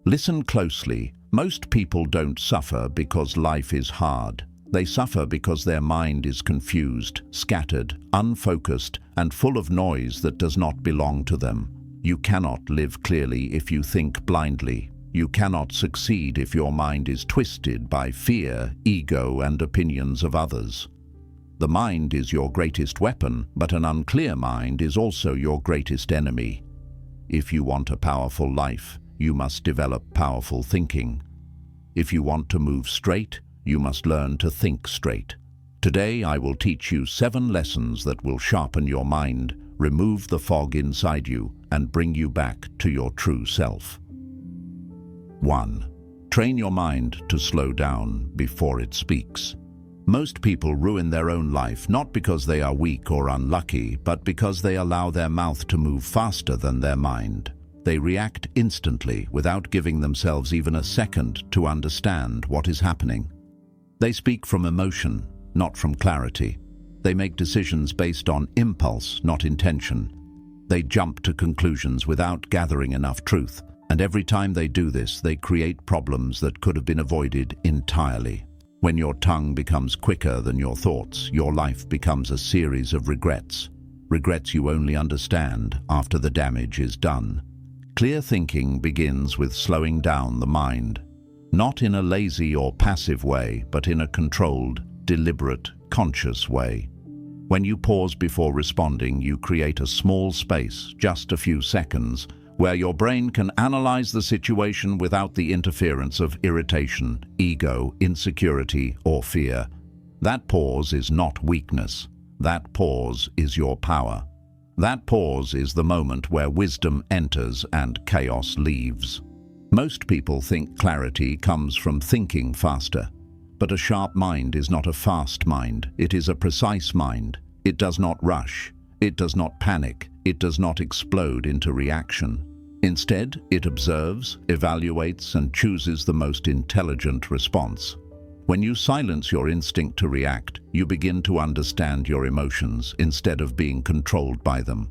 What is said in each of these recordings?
Listen closely. Most people don't suffer because life is hard. They suffer because their mind is confused, scattered, unfocused, and full of noise that does not belong to them. You cannot live clearly if you think blindly. You cannot succeed if your mind is twisted by fear, ego, and opinions of others. The mind is your greatest weapon, but an unclear mind is also your greatest enemy. If you want a powerful life, you must develop powerful thinking. If you want to move straight, you must learn to think straight. Today, I will teach you 7 lessons that will sharpen your mind, remove the fog inside you, and bring you back to your true self. 1. Train your mind to slow down before it speaks. Most people ruin their own life not because they are weak or unlucky, but because they allow their mouth to move faster than their mind. They react instantly without giving themselves even a second to understand what is happening. They speak from emotion, not from clarity. They make decisions based on impulse, not intention. They jump to conclusions without gathering enough truth, and every time they do this, they create problems that could have been avoided entirely. When your tongue becomes quicker than your thoughts, your life becomes a series of regrets. Regrets you only understand after the damage is done. Clear thinking begins with slowing down the mind, not in a lazy or passive way, but in a controlled, deliberate, conscious way. When you pause before responding, you create a small space, just a few seconds, where your brain can analyze the situation without the interference of irritation, ego, insecurity, or fear. That pause is not weakness. That pause is your power. That pause is the moment where wisdom enters and chaos leaves. Most people think clarity comes from thinking faster. But a sharp mind is not a fast mind. It is a precise mind. It does not rush. It does not panic. It does not explode into reaction. Instead, it observes, evaluates, and chooses the most intelligent response. When you silence your instinct to react, you begin to understand your emotions instead of being controlled by them.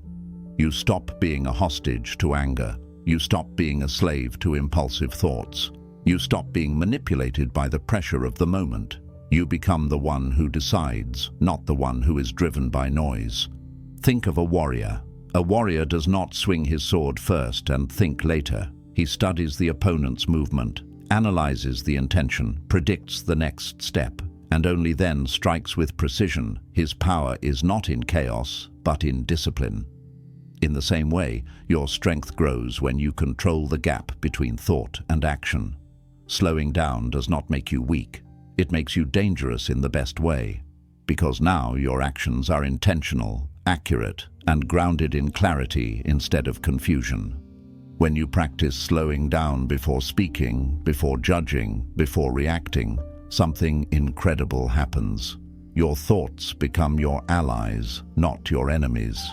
You stop being a hostage to anger. You stop being a slave to impulsive thoughts. You stop being manipulated by the pressure of the moment. You become the one who decides, not the one who is driven by noise. Think of a warrior. A warrior does not swing his sword first and think later. He studies the opponent's movement, analyzes the intention, predicts the next step, and only then strikes with precision. His power is not in chaos, but in discipline. In the same way, your strength grows when you control the gap between thought and action. Slowing down does not make you weak. It makes you dangerous in the best way, because now your actions are intentional, accurate, and grounded in clarity instead of confusion. When you practice slowing down before speaking, before judging, before reacting, something incredible happens. Your thoughts become your allies, not your enemies.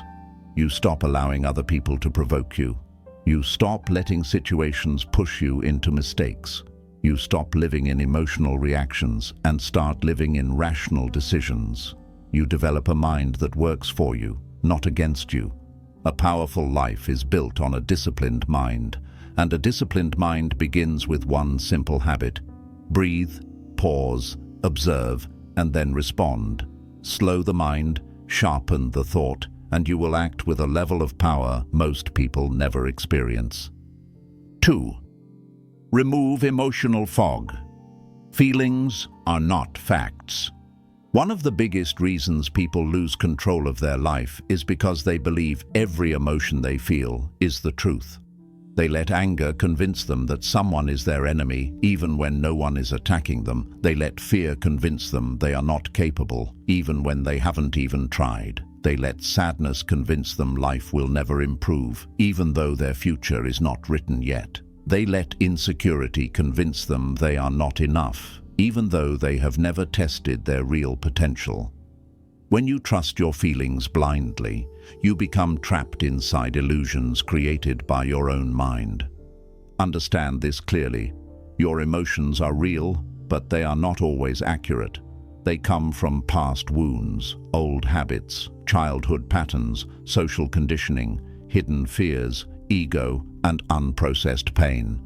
You stop allowing other people to provoke you. You stop letting situations push you into mistakes. You stop living in emotional reactions and start living in rational decisions. You develop a mind that works for you, not against you. A powerful life is built on a disciplined mind, and a disciplined mind begins with one simple habit. Breathe, pause, observe, and then respond. Slow the mind, sharpen the thought, and you will act with a level of power most people never experience. 2. Remove emotional fog. Feelings are not facts. One of the biggest reasons people lose control of their life is because they believe every emotion they feel is the truth. They let anger convince them that someone is their enemy, even when no one is attacking them. They let fear convince them they are not capable, even when they haven't even tried. They let sadness convince them life will never improve, even though their future is not written yet. They let insecurity convince them they are not enough, even though they have never tested their real potential. When you trust your feelings blindly, you become trapped inside illusions created by your own mind. Understand this clearly. Your emotions are real, but they are not always accurate. They come from past wounds, old habits, childhood patterns, social conditioning, hidden fears, ego, and unprocessed pain.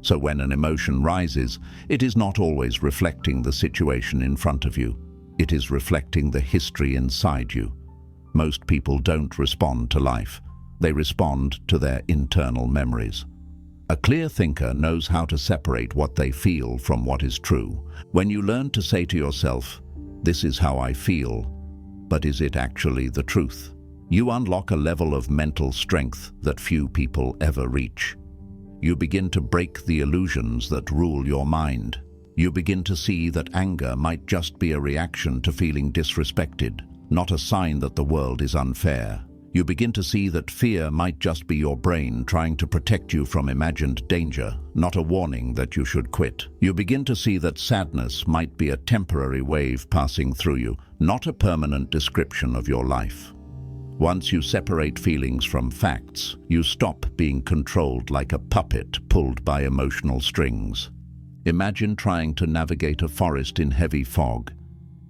So when an emotion rises, it is not always reflecting the situation in front of you. It is reflecting the history inside you. Most people don't respond to life. They respond to their internal memories. A clear thinker knows how to separate what they feel from what is true. When you learn to say to yourself, "This is how I feel," but is it actually the truth? You unlock a level of mental strength that few people ever reach. You begin to break the illusions that rule your mind. You begin to see that anger might just be a reaction to feeling disrespected, not a sign that the world is unfair. You begin to see that fear might just be your brain trying to protect you from imagined danger, not a warning that you should quit. You begin to see that sadness might be a temporary wave passing through you, not a permanent description of your life. Once you separate feelings from facts, you stop being controlled like a puppet pulled by emotional strings. Imagine trying to navigate a forest in heavy fog.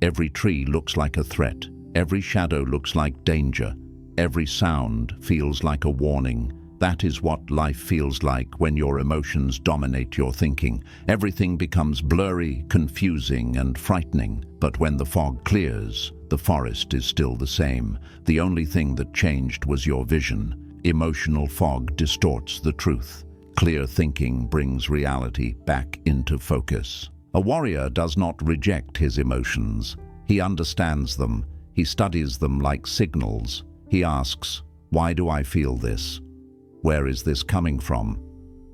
Every tree looks like a threat. Every shadow looks like danger. Every sound feels like a warning. That is what life feels like when your emotions dominate your thinking. Everything becomes blurry, confusing, and frightening. But when the fog clears, the forest is still the same. The only thing that changed was your vision. Emotional fog distorts the truth. Clear thinking brings reality back into focus. A warrior does not reject his emotions. He understands them. He studies them like signals. He asks, "Why do I feel this? Where is this coming from?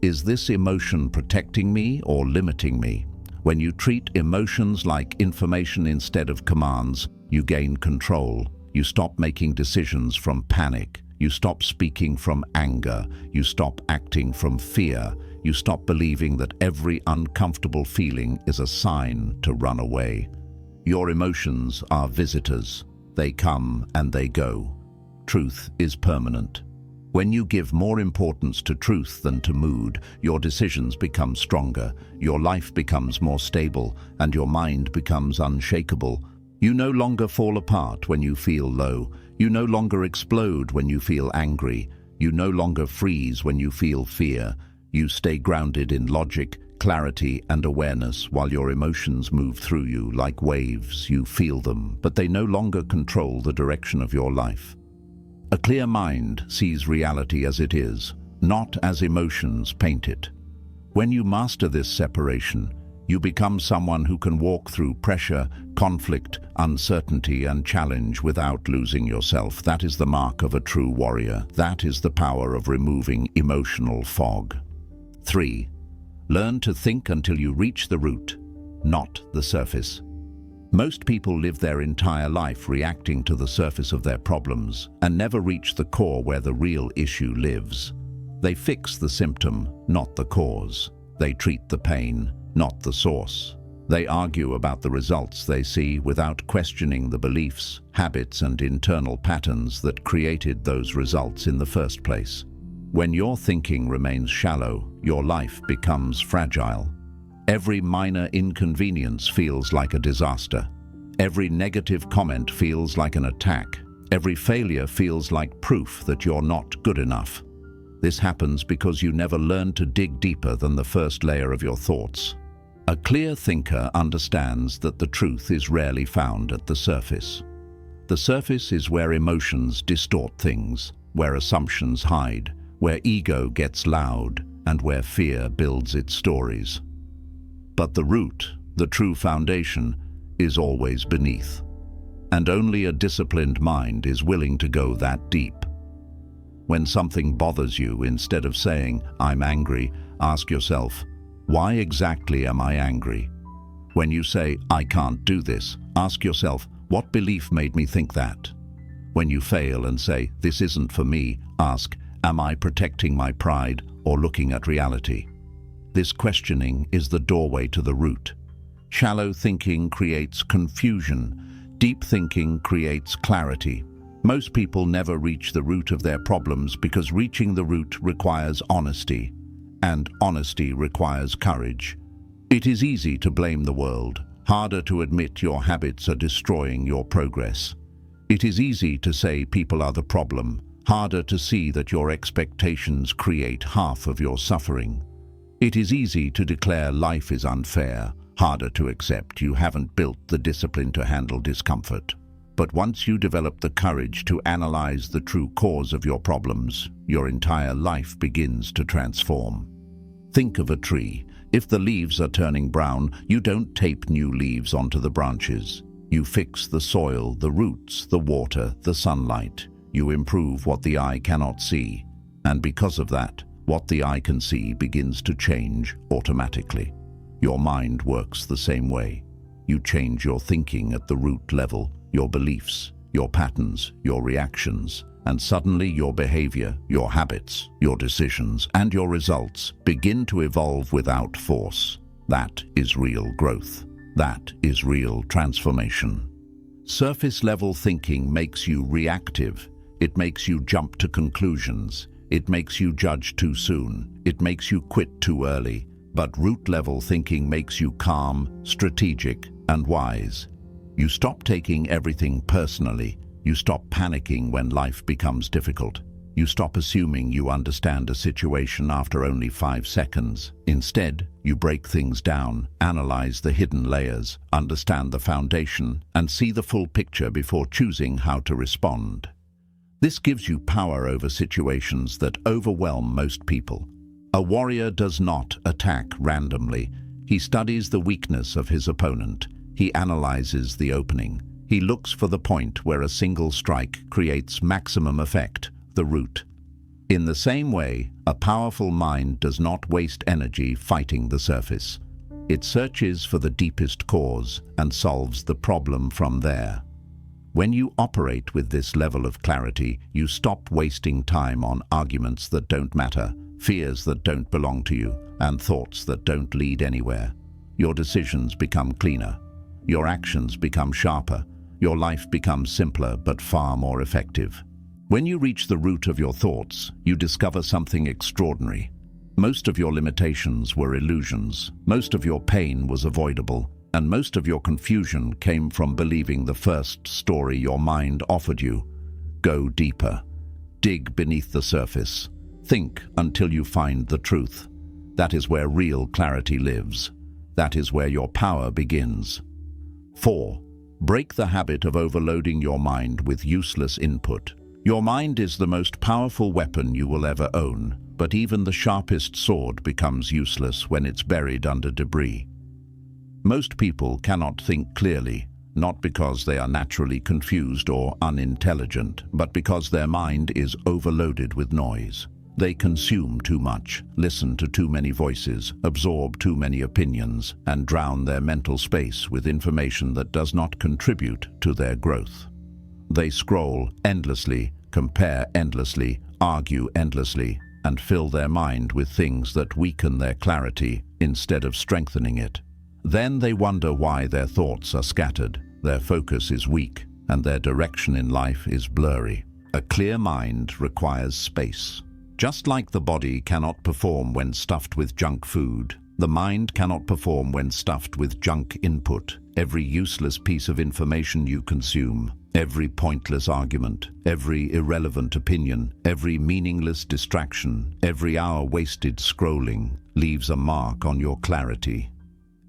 Is this emotion protecting me or limiting me?" When you treat emotions like information instead of commands, you gain control. You stop making decisions from panic. You stop speaking from anger. You stop acting from fear. You stop believing that every uncomfortable feeling is a sign to run away. Your emotions are visitors. They come and they go. Truth is permanent. When you give more importance to truth than to mood, your decisions become stronger, your life becomes more stable, and your mind becomes unshakable. You no longer fall apart when you feel low. You no longer explode when you feel angry. You no longer freeze when you feel fear. You stay grounded in logic, clarity, and awareness while your emotions move through you like waves. You feel them, but they no longer control the direction of your life. A clear mind sees reality as it is, not as emotions paint it. When you master this separation, you become someone who can walk through pressure, conflict, uncertainty, and challenge without losing yourself. That is the mark of a true warrior. That is the power of removing emotional fog. 3. Learn to think until you reach the root, not the surface. Most people live their entire life reacting to the surface of their problems and never reach the core where the real issue lives. They fix the symptom, not the cause. They treat the pain, not the source. They argue about the results they see without questioning the beliefs, habits, and internal patterns that created those results in the first place. When your thinking remains shallow, your life becomes fragile. Every minor inconvenience feels like a disaster. Every negative comment feels like an attack. Every failure feels like proof that you're not good enough. This happens because you never learn to dig deeper than the first layer of your thoughts. A clear thinker understands that the truth is rarely found at the surface. The surface is where emotions distort things, where assumptions hide, where ego gets loud, and where fear builds its stories. But the root, the true foundation, is always beneath. And only a disciplined mind is willing to go that deep. When something bothers you, instead of saying, "I'm angry," ask yourself, "Why exactly am I angry?" When you say, "I can't do this," ask yourself, "What belief made me think that?" When you fail and say, "This isn't for me," ask, "Am I protecting my pride or looking at reality?" This questioning is the doorway to the root. Shallow thinking creates confusion. Deep thinking creates clarity. Most people never reach the root of their problems because reaching the root requires honesty, and honesty requires courage. It is easy to blame the world, harder to admit your habits are destroying your progress. It is easy to say people are the problem, harder to see that your expectations create half of your suffering. It is easy to declare life is unfair, harder to accept you haven't built the discipline to handle discomfort. But once you develop the courage to analyze the true cause of your problems, your entire life begins to transform. Think of a tree. If the leaves are turning brown, you don't tape new leaves onto the branches. You fix the soil, the roots, the water, the sunlight. You improve what the eye cannot see. And because of that, what the eye can see begins to change automatically. Your mind works the same way. You change your thinking at the root level, your beliefs, your patterns, your reactions, and suddenly your behavior, your habits, your decisions, and your results begin to evolve without force. That is real growth. That is real transformation. Surface-level thinking makes you reactive. It makes you jump to conclusions. It makes you judge too soon. It makes you quit too early. But root-level thinking makes you calm, strategic, and wise. You stop taking everything personally. You stop panicking when life becomes difficult. You stop assuming you understand a situation after only 5 seconds. Instead, you break things down, analyze the hidden layers, understand the foundation, and see the full picture before choosing how to respond. This gives you power over situations that overwhelm most people. A warrior does not attack randomly. He studies the weakness of his opponent. He analyzes the opening. He looks for the point where a single strike creates maximum effect, the root. In the same way, a powerful mind does not waste energy fighting the surface. It searches for the deepest cause and solves the problem from there. When you operate with this level of clarity, you stop wasting time on arguments that don't matter, fears that don't belong to you, and thoughts that don't lead anywhere. Your decisions become cleaner. Your actions become sharper. Your life becomes simpler but far more effective. When you reach the root of your thoughts, you discover something extraordinary. Most of your limitations were illusions. Most of your pain was avoidable. And most of your confusion came from believing the first story your mind offered you. Go deeper. Dig beneath the surface. Think until you find the truth. That is where real clarity lives. That is where your power begins. 4. Break the habit of overloading your mind with useless input. Your mind is the most powerful weapon you will ever own, but even the sharpest sword becomes useless when it's buried under debris. Most people cannot think clearly, not because they are naturally confused or unintelligent, but because their mind is overloaded with noise. They consume too much, listen to too many voices, absorb too many opinions, and drown their mental space with information that does not contribute to their growth. They scroll endlessly, compare endlessly, argue endlessly, and fill their mind with things that weaken their clarity instead of strengthening it. Then they wonder why their thoughts are scattered, their focus is weak, and their direction in life is blurry. A clear mind requires space. Just like the body cannot perform when stuffed with junk food, the mind cannot perform when stuffed with junk input. Every useless piece of information you consume, every pointless argument, every irrelevant opinion, every meaningless distraction, every hour wasted scrolling leaves a mark on your clarity.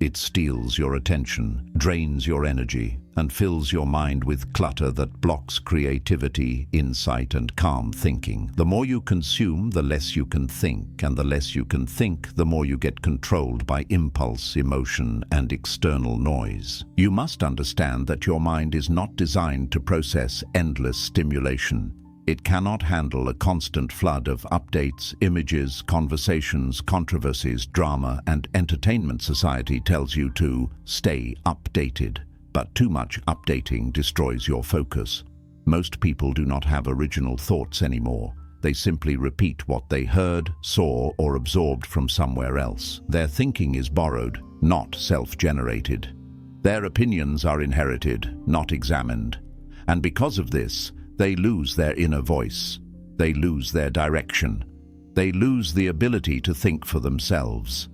It steals your attention, drains your energy, and fills your mind with clutter that blocks creativity, insight, and calm thinking. The more you consume, the less you can think, and the less you can think, the more you get controlled by impulse, emotion, and external noise. You must understand that your mind is not designed to process endless stimulation. It cannot handle a constant flood of updates, images, conversations, controversies, drama, and entertainment. Society tells you to stay updated, but too much updating destroys your focus. Most people do not have original thoughts anymore. They simply repeat what they heard, saw, or absorbed from somewhere else. Their thinking is borrowed, not self-generated. Their opinions are inherited, not examined. And because of this, they lose their inner voice. They lose their direction. They lose the ability to think for themselves.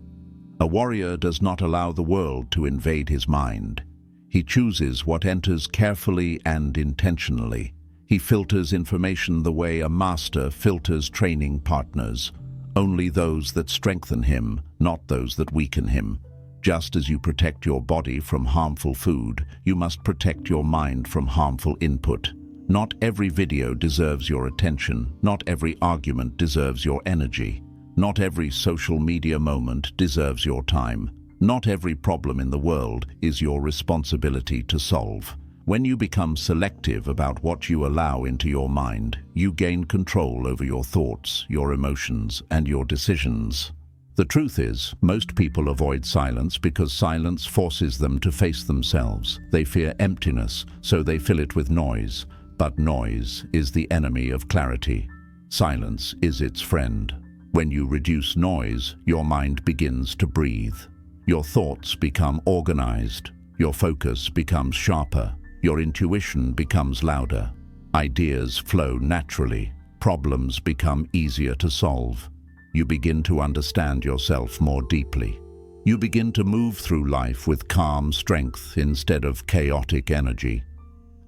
A warrior does not allow the world to invade his mind. He chooses what enters carefully and intentionally. He filters information the way a master filters training partners. only those that strengthen him, not those that weaken him. Just as you protect your body from harmful food, you must protect your mind from harmful input. Not every video deserves your attention. Not every argument deserves your energy. Not every social media moment deserves your time. Not every problem in the world is your responsibility to solve. When you become selective about what you allow into your mind, you gain control over your thoughts, your emotions, and your decisions. The truth is, most people avoid silence because silence forces them to face themselves. They fear emptiness, so they fill it with noise. But noise is the enemy of clarity. Silence is its friend. When you reduce noise, your mind begins to breathe. Your thoughts become organized. Your focus becomes sharper. Your intuition becomes louder. Ideas flow naturally. Problems become easier to solve. You begin to understand yourself more deeply. You begin to move through life with calm strength instead of chaotic energy.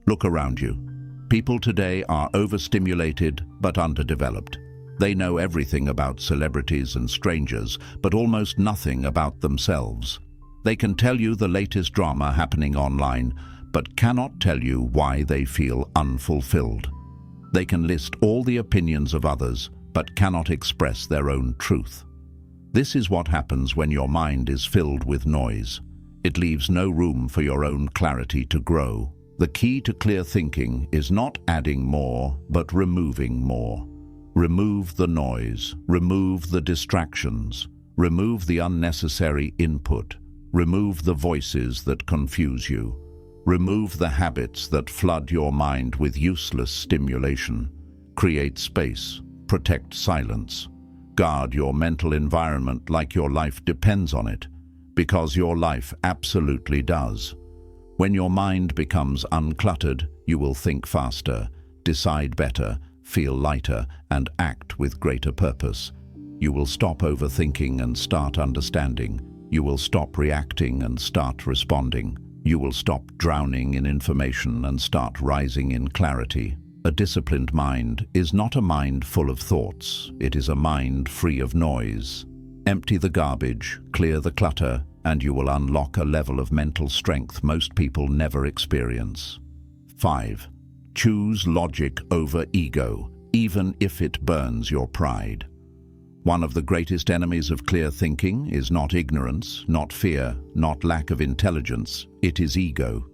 Look around you. People today are overstimulated but underdeveloped. They know everything about celebrities and strangers, but almost nothing about themselves. They can tell you the latest drama happening online, but cannot tell you why they feel unfulfilled. They can list all the opinions of others, but cannot express their own truth. This is what happens when your mind is filled with noise. It leaves no room for your own clarity to grow. The key to clear thinking is not adding more, but removing more. Remove the noise, remove the distractions, remove the unnecessary input, remove the voices that confuse you. Remove the habits that flood your mind with useless stimulation. Create space. Protect silence. Guard your mental environment like your life depends on it, because your life absolutely does. When your mind becomes uncluttered, you will think faster, decide better, feel lighter, and act with greater purpose. You will stop overthinking and start understanding. You will stop reacting and start responding. You will stop drowning in information and start rising in clarity. A disciplined mind is not a mind full of thoughts. It is a mind free of noise. Empty the garbage, clear the clutter, and you will unlock a level of mental strength most people never experience. 5. Choose logic over ego, even if it burns your pride. One of the greatest enemies of clear thinking is not ignorance, not fear, not lack of intelligence. It is ego.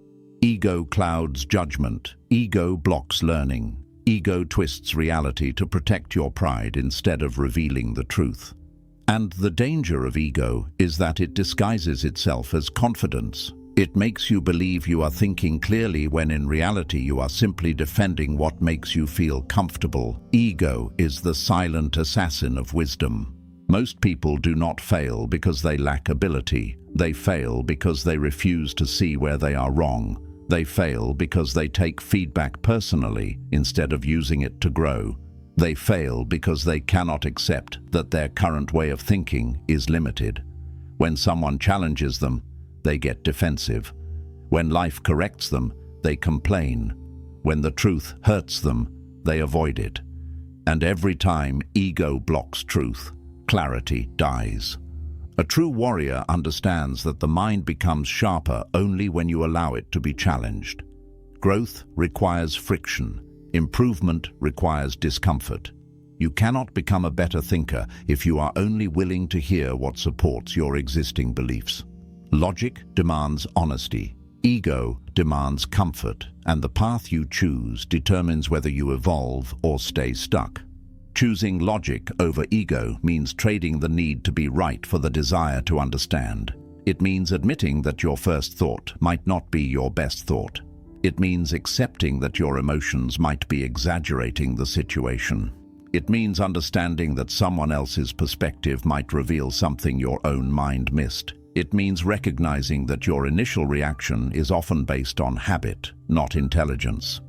Ego clouds judgment. Ego blocks learning. Ego twists reality to protect your pride instead of revealing the truth. And the danger of ego is that it disguises itself as confidence. It makes you believe you are thinking clearly when in reality you are simply defending what makes you feel comfortable. Ego is the silent assassin of wisdom. Most people do not fail because they lack ability. They fail because they refuse to see where they are wrong. They fail because they take feedback personally instead of using it to grow. They fail because they cannot accept that their current way of thinking is limited. When someone challenges them, they get defensive. When life corrects them, they complain. When the truth hurts them, they avoid it. And every time ego blocks truth, clarity dies. A true warrior understands that the mind becomes sharper only when you allow it to be challenged. Growth requires friction. Improvement requires discomfort. You cannot become a better thinker if you are only willing to hear what supports your existing beliefs. Logic demands honesty. Ego demands comfort, and the path you choose determines whether you evolve or stay stuck. Choosing logic over ego means trading the need to be right for the desire to understand. It means admitting that your first thought might not be your best thought. It means accepting that your emotions might be exaggerating the situation. It means understanding that someone else's perspective might reveal something your own mind missed. It means recognizing that your initial reaction is often based on habit, not intelligence.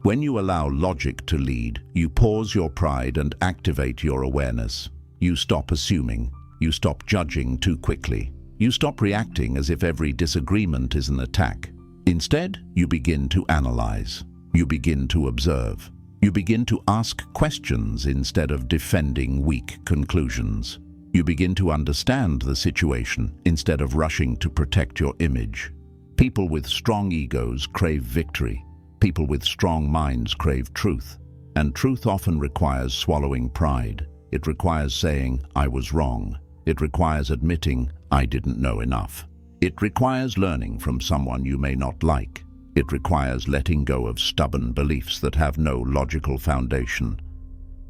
When you allow logic to lead, you pause your pride and activate your awareness. You stop assuming. You stop judging too quickly. You stop reacting as if every disagreement is an attack. Instead, you begin to analyze. You begin to observe. You begin to ask questions instead of defending weak conclusions. You begin to understand the situation instead of rushing to protect your image. People with strong egos crave victory. People with strong minds crave truth. And truth often requires swallowing pride. It requires saying, "I was wrong." It requires admitting, "I didn't know enough." It requires learning from someone you may not like. It requires letting go of stubborn beliefs that have no logical foundation.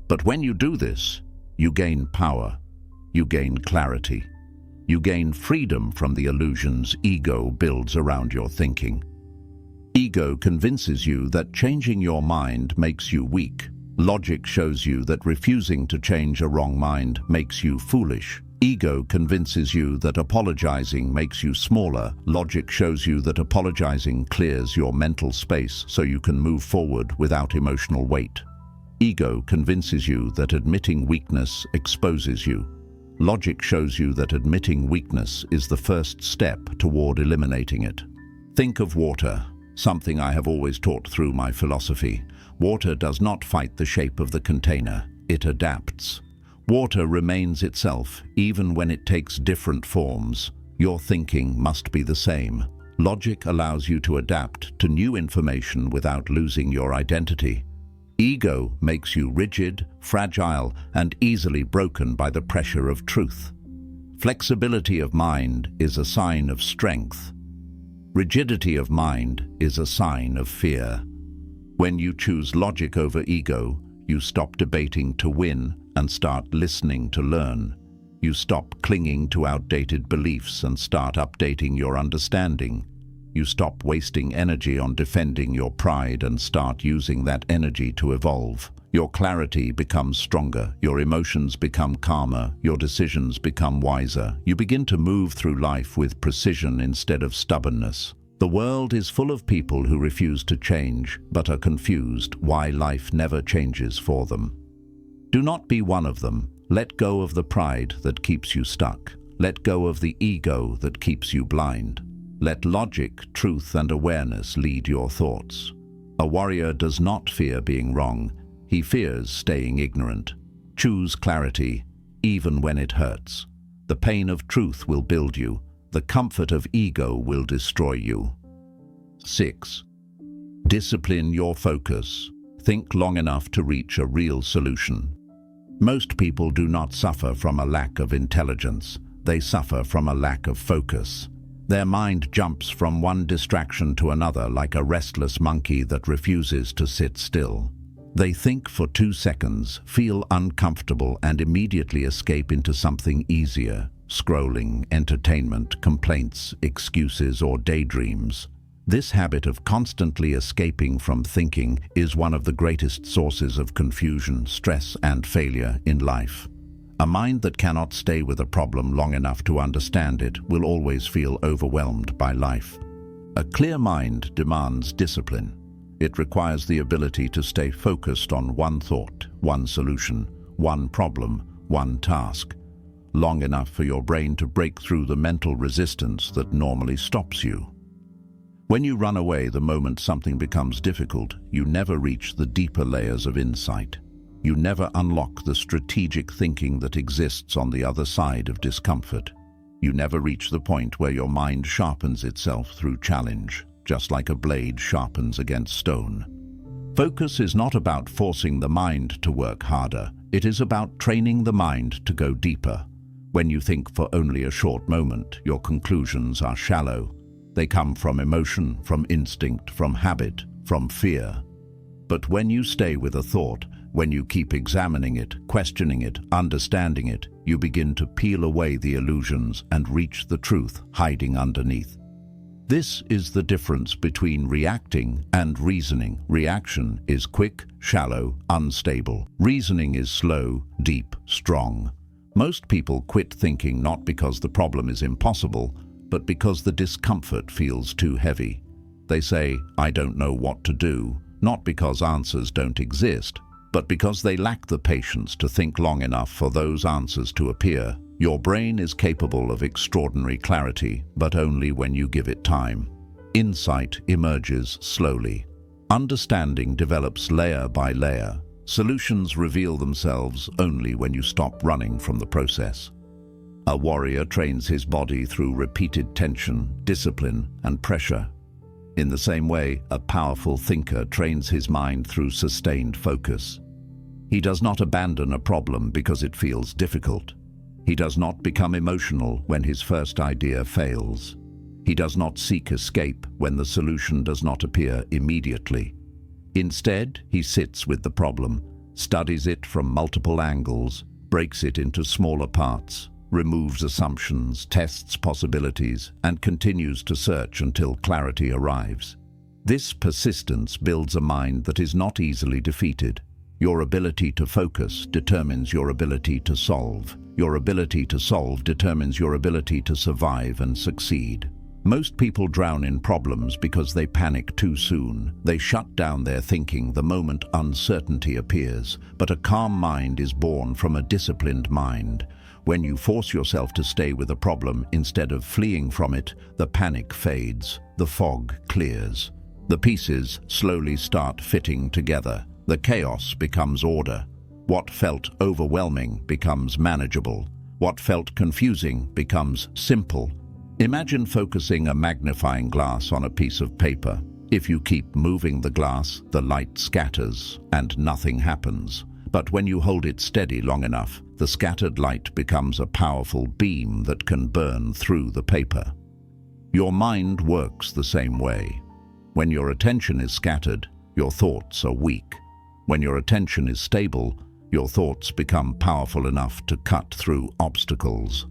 But when you do this, you gain power. You gain clarity. You gain freedom from the illusions ego builds around your thinking. Ego convinces you that changing your mind makes you weak. Logic shows you that refusing to change a wrong mind makes you foolish. Ego convinces you that apologizing makes you smaller. Logic shows you that apologizing clears your mental space so you can move forward without emotional weight. Ego convinces you that admitting weakness exposes you. Logic shows you that admitting weakness is the first step toward eliminating it. Think of water, something I have always taught through my philosophy. Water does not fight the shape of the container, it adapts. Water remains itself, even when it takes different forms. Your thinking must be the same. Logic allows you to adapt to new information without losing your identity. Ego makes you rigid, fragile, and easily broken by the pressure of truth. Flexibility of mind is a sign of strength. Rigidity of mind is a sign of fear. When you choose logic over ego, you stop debating to win and start listening to learn. You stop clinging to outdated beliefs and start updating your understanding. You stop wasting energy on defending your pride and start using that energy to evolve. Your clarity becomes stronger, your emotions become calmer, your decisions become wiser. You begin to move through life with precision instead of stubbornness. The world is full of people who refuse to change, but are confused why life never changes for them. Do not be one of them. Let go of the pride that keeps you stuck. Let go of the ego that keeps you blind. Let logic, truth, and awareness lead your thoughts. A warrior does not fear being wrong. He fears staying ignorant. Choose clarity, even when it hurts. The pain of truth will build you. The comfort of ego will destroy you. 6. Discipline your focus. Think long enough to reach a real solution. Most people do not suffer from a lack of intelligence. They suffer from a lack of focus. Their mind jumps from one distraction to another like a restless monkey that refuses to sit still. They think for 2 seconds, feel uncomfortable, and immediately escape into something easier: scrolling, entertainment, complaints, excuses, or daydreams. This habit of constantly escaping from thinking is one of the greatest sources of confusion, stress, and failure in life. A mind that cannot stay with a problem long enough to understand it will always feel overwhelmed by life. A clear mind demands discipline. It requires the ability to stay focused on one thought, one solution, one problem, one task, long enough for your brain to break through the mental resistance that normally stops you. When you run away the moment something becomes difficult, you never reach the deeper layers of insight. You never unlock the strategic thinking that exists on the other side of discomfort. You never reach the point where your mind sharpens itself through challenge, just like a blade sharpens against stone. Focus is not about forcing the mind to work harder. It is about training the mind to go deeper. When you think for only a short moment, your conclusions are shallow. They come from emotion, from instinct, from habit, from fear. But when you stay with a thought, when you keep examining it, questioning it, understanding it, you begin to peel away the illusions and reach the truth hiding underneath. This is the difference between reacting and reasoning. Reaction is quick, shallow, unstable. Reasoning is slow, deep, strong. Most people quit thinking not because the problem is impossible, but because the discomfort feels too heavy. They say, "I don't know what to do," not because answers don't exist, but because they lack the patience to think long enough for those answers to appear. Your brain is capable of extraordinary clarity, but only when you give it time. Insight emerges slowly. Understanding develops layer by layer. Solutions reveal themselves only when you stop running from the process. A warrior trains his body through repeated tension, discipline, and pressure. In the same way, a powerful thinker trains his mind through sustained focus. He does not abandon a problem because it feels difficult. He does not become emotional when his first idea fails. He does not seek escape when the solution does not appear immediately. Instead, he sits with the problem, studies it from multiple angles, breaks it into smaller parts, removes assumptions, tests possibilities, and continues to search until clarity arrives. This persistence builds a mind that is not easily defeated. Your ability to focus determines your ability to solve. Your ability to solve determines your ability to survive and succeed. Most people drown in problems because they panic too soon. They shut down their thinking the moment uncertainty appears. But a calm mind is born from a disciplined mind. When you force yourself to stay with a problem instead of fleeing from it, the panic fades, the fog clears. The pieces slowly start fitting together. The chaos becomes order. What felt overwhelming becomes manageable. What felt confusing becomes simple. Imagine focusing a magnifying glass on a piece of paper. If you keep moving the glass, the light scatters and nothing happens. But when you hold it steady long enough, the scattered light becomes a powerful beam that can burn through the paper. Your mind works the same way. When your attention is scattered, your thoughts are weak. When your attention is stable, your thoughts become powerful enough to cut through obstacles.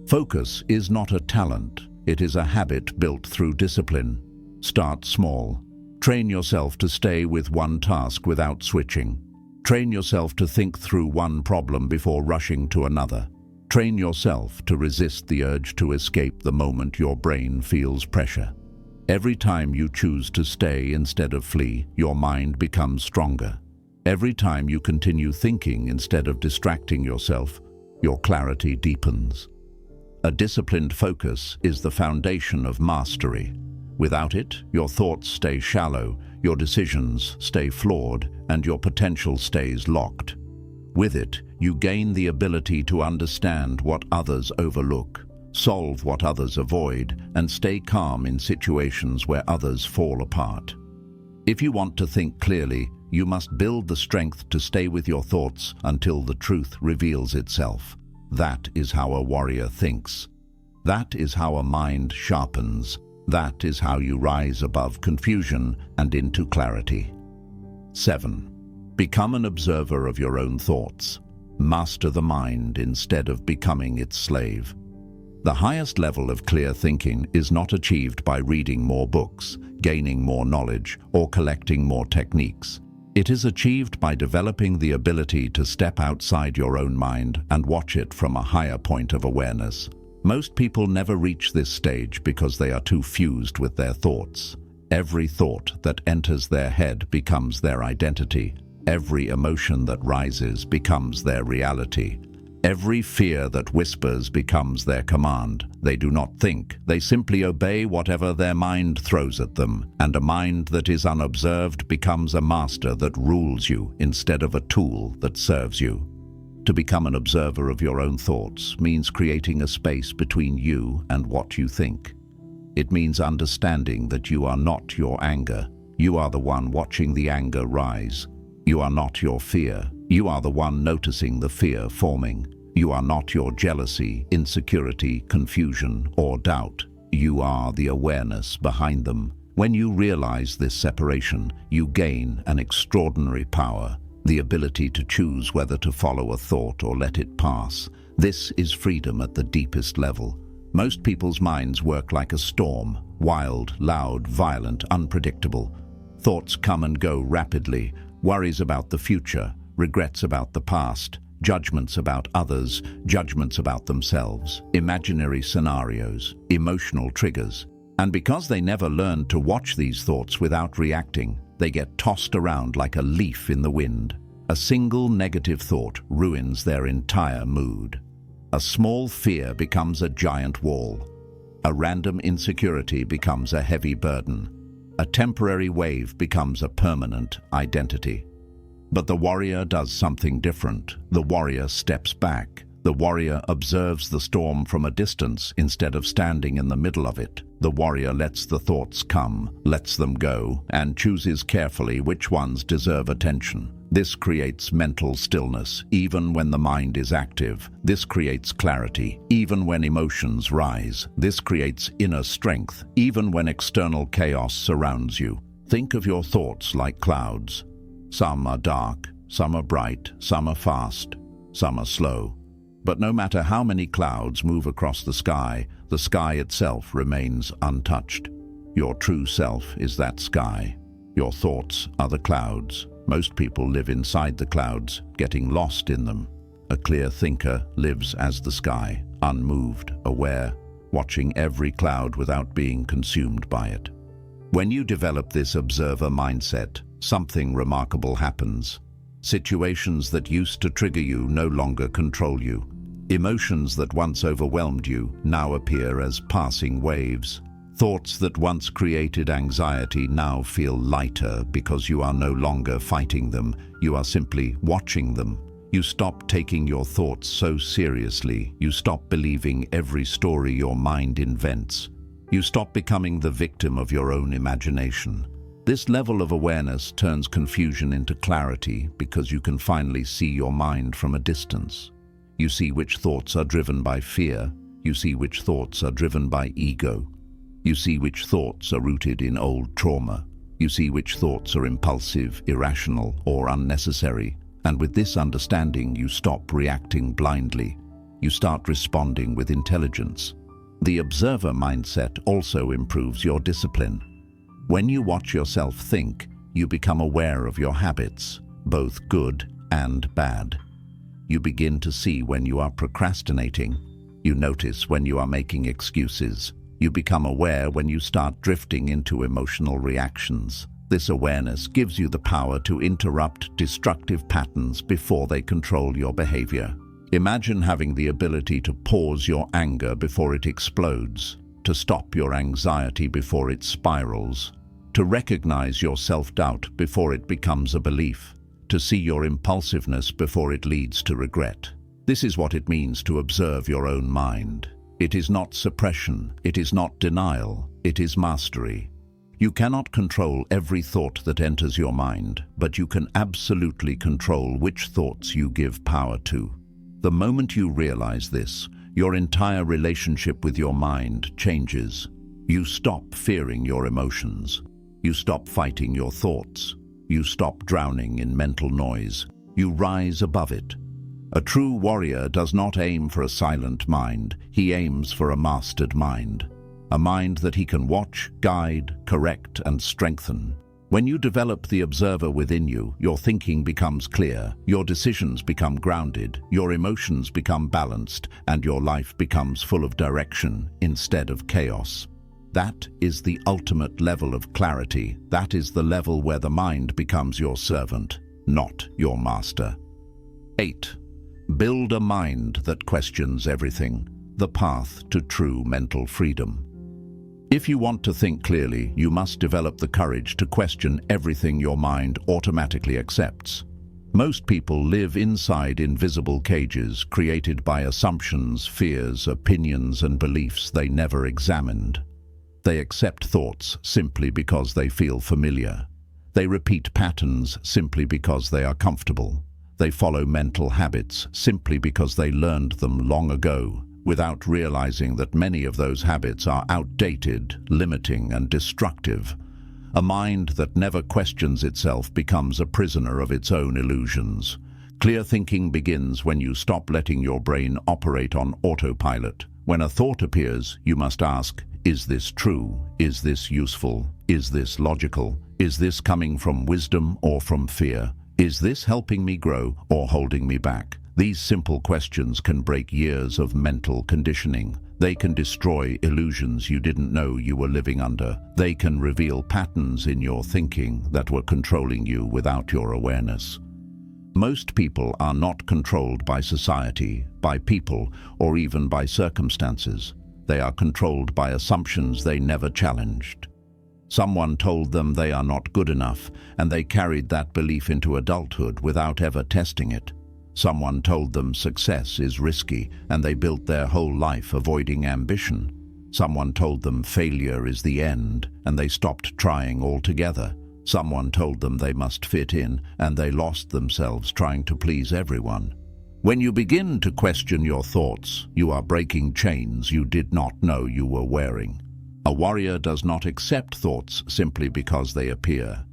Focus is not a talent, it is a habit built through discipline. Start small. Train yourself to stay with one task without switching. Train yourself to think through one problem before rushing to another. Train yourself to resist the urge to escape the moment your brain feels pressure. Every time you choose to stay instead of flee, your mind becomes stronger. Every time you continue thinking instead of distracting yourself, your clarity deepens. A disciplined focus is the foundation of mastery. Without it, your thoughts stay shallow, your decisions stay flawed, and your potential stays locked. With it, you gain the ability to understand what others overlook, solve what others avoid, and stay calm in situations where others fall apart. If you want to think clearly, you must build the strength to stay with your thoughts until the truth reveals itself. That is how a warrior thinks. That is how a mind sharpens. That is how you rise above confusion and into clarity. 7. Become an observer of your own thoughts. Master the mind instead of becoming its slave. The highest level of clear thinking is not achieved by reading more books, gaining more knowledge, or collecting more techniques. It is achieved by developing the ability to step outside your own mind and watch it from a higher point of awareness. Most people never reach this stage because they are too fused with their thoughts. Every thought that enters their head becomes their identity. Every emotion that rises becomes their reality. Every fear that whispers becomes their command. They do not think, they simply obey whatever their mind throws at them, and a mind that is unobserved becomes a master that rules you instead of a tool that serves you. To become an observer of your own thoughts means creating a space between you and what you think. It means understanding that you are not your anger. You are the one watching the anger rise. You are not your fear. You are the one noticing the fear forming. You are not your jealousy, insecurity, confusion, or doubt. You are the awareness behind them. When you realize this separation, you gain an extraordinary power, the ability to choose whether to follow a thought or let it pass. This is freedom at the deepest level. Most people's minds work like a storm, wild, loud, violent, unpredictable. Thoughts come and go rapidly, worries about the future, regrets about the past, judgments about others, judgments about themselves, imaginary scenarios, emotional triggers. And because they never learned to watch these thoughts without reacting, they get tossed around like a leaf in the wind. A single negative thought ruins their entire mood. A small fear becomes a giant wall. A random insecurity becomes a heavy burden. A temporary wave becomes a permanent identity. But the warrior does something different. The warrior steps back. The warrior observes the storm from a distance instead of standing in the middle of it. The warrior lets the thoughts come, lets them go, and chooses carefully which ones deserve attention. This creates mental stillness, even when the mind is active. This creates clarity, even when emotions rise. This creates inner strength, even when external chaos surrounds you. Think of your thoughts like clouds. Some are dark, some are bright, some are fast, some are slow. But no matter how many clouds move across the sky itself remains untouched. Your true self is that sky. Your thoughts are the clouds. Most people live inside the clouds, getting lost in them. A clear thinker lives as the sky, unmoved, aware, watching every cloud without being consumed by it. When you develop this observer mindset, something remarkable happens. Situations that used to trigger you no longer control you. Emotions that once overwhelmed you now appear as passing waves. Thoughts that once created anxiety now feel lighter because you are no longer fighting them, you are simply watching them. You stop taking your thoughts so seriously. You stop believing every story your mind invents. You stop becoming the victim of your own imagination. This level of awareness turns confusion into clarity because you can finally see your mind from a distance. You see which thoughts are driven by fear. You see which thoughts are driven by ego. You see which thoughts are rooted in old trauma. You see which thoughts are impulsive, irrational, or unnecessary. And with this understanding, you stop reacting blindly. You start responding with intelligence. The observer mindset also improves your discipline. When you watch yourself think, you become aware of your habits, both good and bad. You begin to see when you are procrastinating. You notice when you are making excuses. You become aware when you start drifting into emotional reactions. This awareness gives you the power to interrupt destructive patterns before they control your behavior. Imagine having the ability to pause your anger before it explodes, to stop your anxiety before it spirals, to recognize your self-doubt before it becomes a belief, to see your impulsiveness before it leads to regret. This is what it means to observe your own mind. It is not suppression, it is not denial, it is mastery. You cannot control every thought that enters your mind, but you can absolutely control which thoughts you give power to. The moment you realize this, your entire relationship with your mind changes. You stop fearing your emotions. You stop fighting your thoughts. You stop drowning in mental noise. You rise above it. A true warrior does not aim for a silent mind. He aims for a mastered mind. A mind that he can watch, guide, correct, and strengthen. When you develop the observer within you, your thinking becomes clear, your decisions become grounded, your emotions become balanced, and your life becomes full of direction instead of chaos. That is the ultimate level of clarity. That is the level where the mind becomes your servant, not your master. 8. Build a mind that questions everything. The path to true mental freedom. If you want to think clearly, you must develop the courage to question everything your mind automatically accepts. Most people live inside invisible cages created by assumptions, fears, opinions, and beliefs they never examined. They accept thoughts simply because they feel familiar. They repeat patterns simply because they are comfortable. They follow mental habits simply because they learned them long ago, without realizing that many of those habits are outdated, limiting, and destructive. A mind that never questions itself becomes a prisoner of its own illusions. Clear thinking begins when you stop letting your brain operate on autopilot. When a thought appears, you must ask, is this true? Is this useful? Is this logical? Is this coming from wisdom or from fear? Is this helping me grow or holding me back? These simple questions can break years of mental conditioning. They can destroy illusions you didn't know you were living under. They can reveal patterns in your thinking that were controlling you without your awareness. Most people are not controlled by society, by people, or even by circumstances. They are controlled by assumptions they never challenged. Someone told them they are not good enough, and they carried that belief into adulthood without ever testing it. Someone told them success is risky, and they built their whole life avoiding ambition. Someone told them failure is the end, and they stopped trying altogether. Someone told them they must fit in, and they lost themselves trying to please everyone. When you begin to question your thoughts, you are breaking chains you did not know you were wearing. A warrior does not accept thoughts simply because they appear.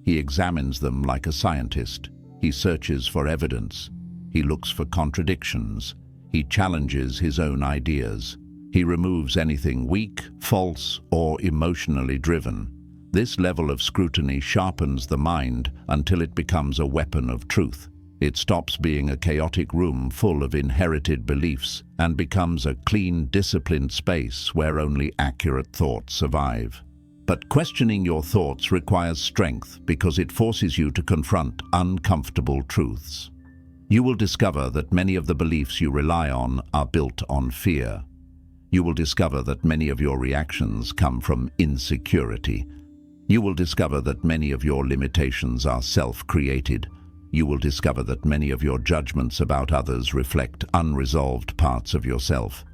He examines them like a scientist. He searches for evidence. He looks for contradictions. He challenges his own ideas. He removes anything weak, false, or emotionally driven. This level of scrutiny sharpens the mind until it becomes a weapon of truth. It stops being a chaotic room full of inherited beliefs and becomes a clean, disciplined space where only accurate thoughts survive. But questioning your thoughts requires strength because it forces you to confront uncomfortable truths. You will discover that many of the beliefs you rely on are built on fear. You will discover that many of your reactions come from insecurity. You will discover that many of your limitations are self-created. You will discover that many of your judgments about others reflect unresolved parts of yourself.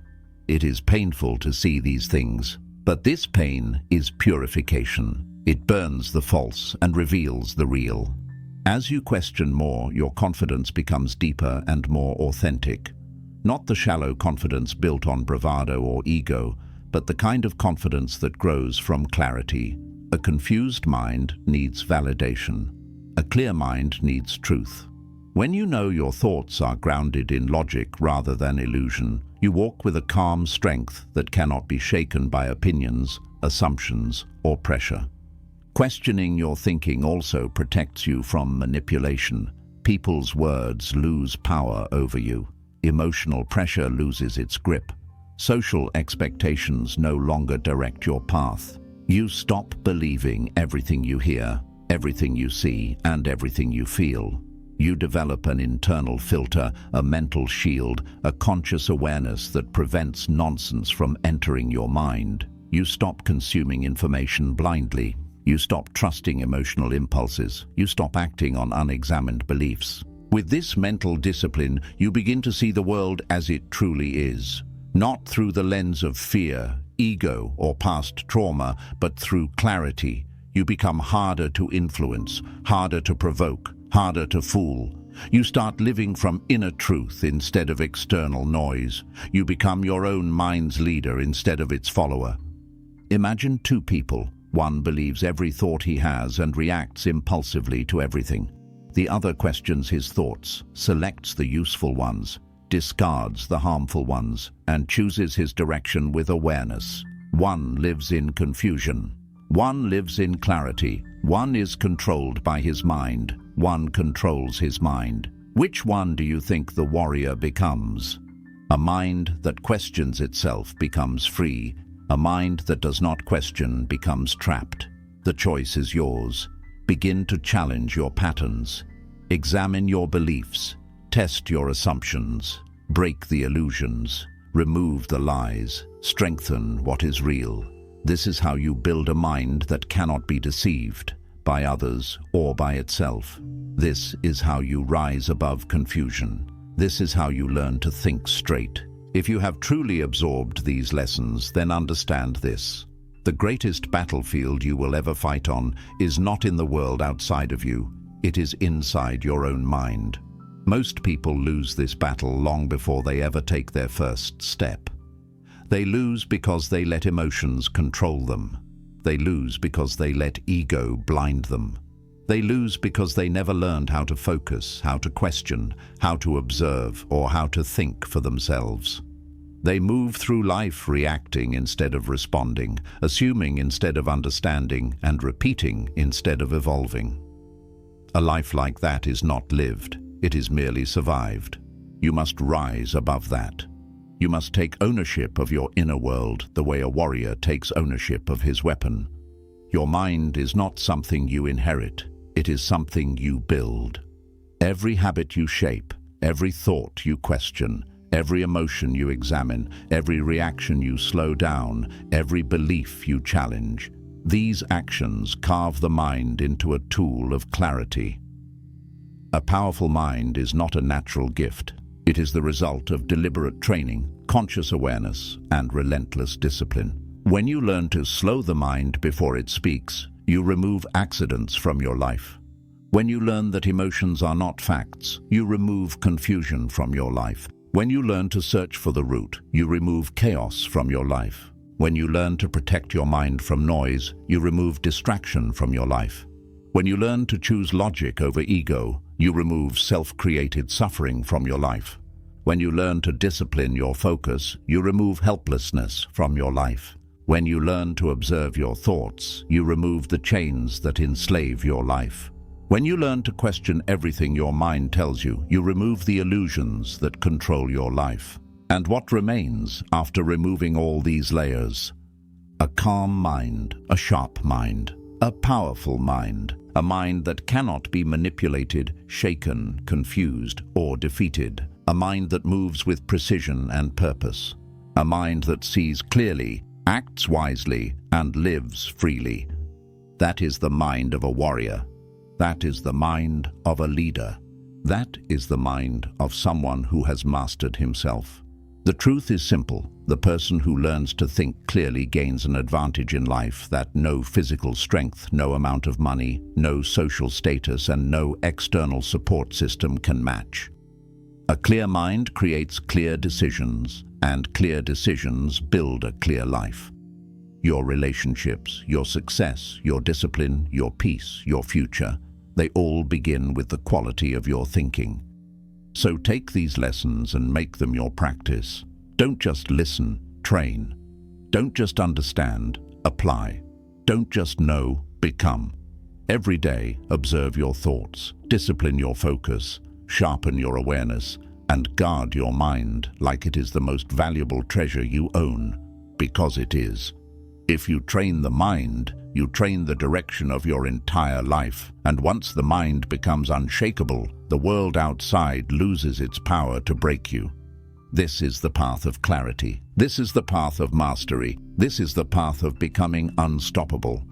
It is painful to see these things, but this pain is purification. It burns the false and reveals the real. As you question more, your confidence becomes deeper and more authentic. Not the shallow confidence built on bravado or ego, but the kind of confidence that grows from clarity. A confused mind needs validation. A clear mind needs truth. When you know your thoughts are grounded in logic rather than illusion, you walk with a calm strength that cannot be shaken by opinions, assumptions, or pressure. Questioning your thinking also protects you from manipulation. People's words lose power over you. Emotional pressure loses its grip. Social expectations no longer direct your path. You stop believing everything you hear, everything you see, and everything you feel. You develop an internal filter, a mental shield, a conscious awareness that prevents nonsense from entering your mind. You stop consuming information blindly. You stop trusting emotional impulses. You stop acting on unexamined beliefs. With this mental discipline, you begin to see the world as it truly is. Not through the lens of fear, ego, or past trauma, but through clarity. You become harder to influence, harder to provoke, harder to fool. You start living from inner truth instead of external noise. You become your own mind's leader instead of its follower. Imagine two people. One believes every thought he has and reacts impulsively to everything. The other questions his thoughts, selects the useful ones, discards the harmful ones, and chooses his direction with awareness. One lives in confusion. One lives in clarity. One is controlled by his mind. One controls his mind. Which one do you think the warrior becomes? A mind that questions itself becomes free. A mind that does not question becomes trapped. The choice is yours. Begin to challenge your patterns. Examine your beliefs. Test your assumptions. Break the illusions. Remove the lies. Strengthen what is real. This is how you build a mind that cannot be deceived by others or by itself. This is how you rise above confusion. This is how you learn to think straight. If you have truly absorbed these lessons, then understand this. The greatest battlefield you will ever fight on is not in the world outside of you. It is inside your own mind. Most people lose this battle long before they ever take their first step. They lose because they let emotions control them. They lose because they let ego blind them. They lose because they never learned how to focus, how to question, how to observe, or how to think for themselves. They move through life reacting instead of responding, assuming instead of understanding, and repeating instead of evolving. A life like that is not lived, it is merely survived. You must rise above that. You must take ownership of your inner world the way a warrior takes ownership of his weapon. Your mind is not something you inherit, it is something you build. Every habit you shape, every thought you question, every emotion you examine, every reaction you slow down, every belief you challenge, These actions carve the mind into a tool of clarity. A powerful mind is not a natural gift. It is the result of deliberate training, conscious awareness, and relentless discipline. When you learn to slow the mind before it speaks, you remove accidents from your life. When you learn that emotions are not facts, you remove confusion from your life. When you learn to search for the root, you remove chaos from your life. When you learn to protect your mind from noise, you remove distraction from your life. When you learn to choose logic over ego, you remove self-created suffering from your life. When you learn to discipline your focus, you remove helplessness from your life. When you learn to observe your thoughts, you remove the chains that enslave your life. When you learn to question everything your mind tells you, you remove the illusions that control your life. And what remains after removing all these layers? A calm mind, a sharp mind, a powerful mind, a mind that cannot be manipulated, shaken, confused, or defeated. A mind that moves with precision and purpose. A mind that sees clearly, acts wisely, and lives freely. That is the mind of a warrior. That is the mind of a leader. That is the mind of someone who has mastered himself. The truth is simple. The person who learns to think clearly gains an advantage in life that no physical strength, no amount of money, no social status, and no external support system can match. A clear mind creates clear decisions, and clear decisions build a clear life. Your relationships, your success, your discipline, your peace, your future, they all begin with the quality of your thinking. So take these lessons and make them your practice. Don't just listen, train. Don't just understand, apply. Don't just know, become. Every day, observe your thoughts, discipline your focus, sharpen your awareness, and guard your mind like it is the most valuable treasure you own, because it is. If you train the mind, you train the direction of your entire life, and once the mind becomes unshakable, the world outside loses its power to break you. This is the path of clarity. This is the path of mastery. This is the path of becoming unstoppable.